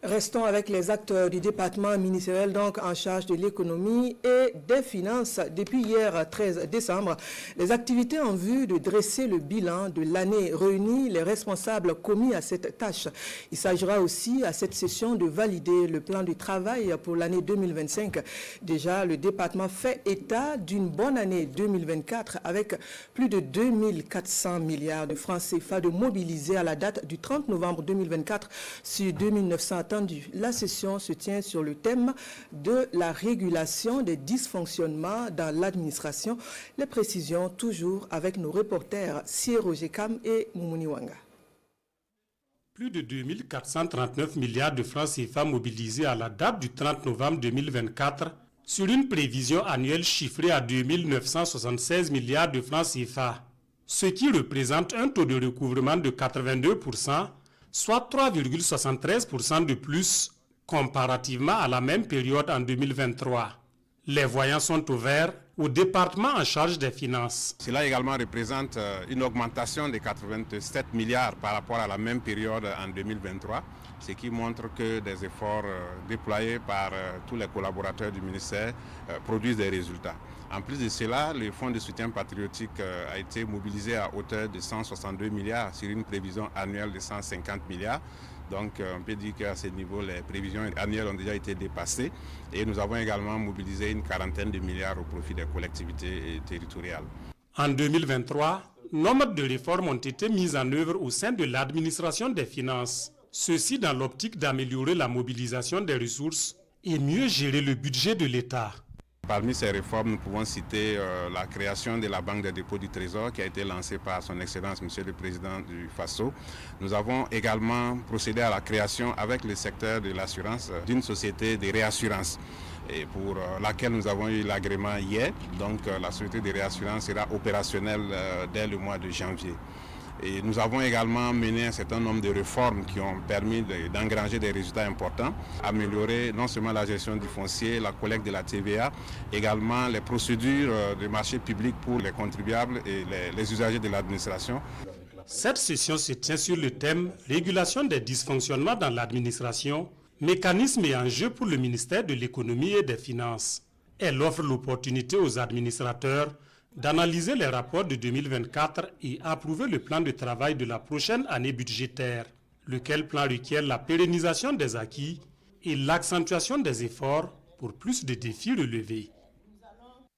Restons avec les acteurs du département ministériel donc en charge de l'économie et des finances. Depuis hier 13 décembre, les activités en vue de dresser le bilan de l'année réunissent les responsables commis à cette tâche. Il s'agira aussi à cette session de valider le plan de travail pour l'année 2025. Déjà, le département fait état d'une bonne année 2024 avec plus de 2400 milliards de francs CFA de mobilisés à la date du 30 novembre 2024 sur 2900 attendu. La session se tient sur le thème de la régulation des dysfonctionnements dans l'administration. Les précisions toujours avec nos reporters Siero Jekam et Moumouni Wanga. Plus de 2439 milliards de francs CFA mobilisés à la date du 30 novembre 2024 sur une prévision annuelle chiffrée à 2976 milliards de francs CFA, ce qui représente un taux de recouvrement de 82%, soit 3,73% de plus comparativement à la même période en 2023. Les voyants sont au vert au département en charge des finances. Cela également représente une augmentation de 87 milliards par rapport à la même période en 2023, ce qui montre que des efforts déployés par tous les collaborateurs du ministère produisent des résultats. En plus de cela, le fonds de soutien patriotique a été mobilisé à hauteur de 162 milliards sur une prévision annuelle de 150 milliards. Donc on peut dire qu'à ce niveau, les prévisions annuelles ont déjà été dépassées et nous avons également mobilisé une quarantaine de milliards au profit des collectivités territoriales. En 2023, nombre de réformes ont été mises en œuvre au sein de l'administration des finances. Ceci dans l'optique d'améliorer la mobilisation des ressources et mieux gérer le budget de l'État. Parmi ces réformes, nous pouvons citer la création de la Banque des dépôts du Trésor qui a été lancée par son Excellence, Monsieur le Président du FASO. Nous avons également procédé à la création avec le secteur de l'assurance d'une société de réassurance et pour laquelle nous avons eu l'agrément hier. Donc la société de réassurance sera opérationnelle dès le mois de janvier. Et nous avons également mené un certain nombre de réformes qui ont permis d'engranger des résultats importants, améliorer non seulement la gestion du foncier, la collecte de la TVA, également les procédures de marché public pour les contribuables et les usagers de l'administration. Cette session se tient sur le thème « Régulation des dysfonctionnements dans l'administration, mécanismes et enjeux pour le ministère de l'économie et des finances ». Elle offre l'opportunité aux administrateurs d'analyser les rapports de 2024 et approuver le plan de travail de la prochaine année budgétaire, lequel plan requiert la pérennisation des acquis et l'accentuation des efforts pour plus de défis relevés.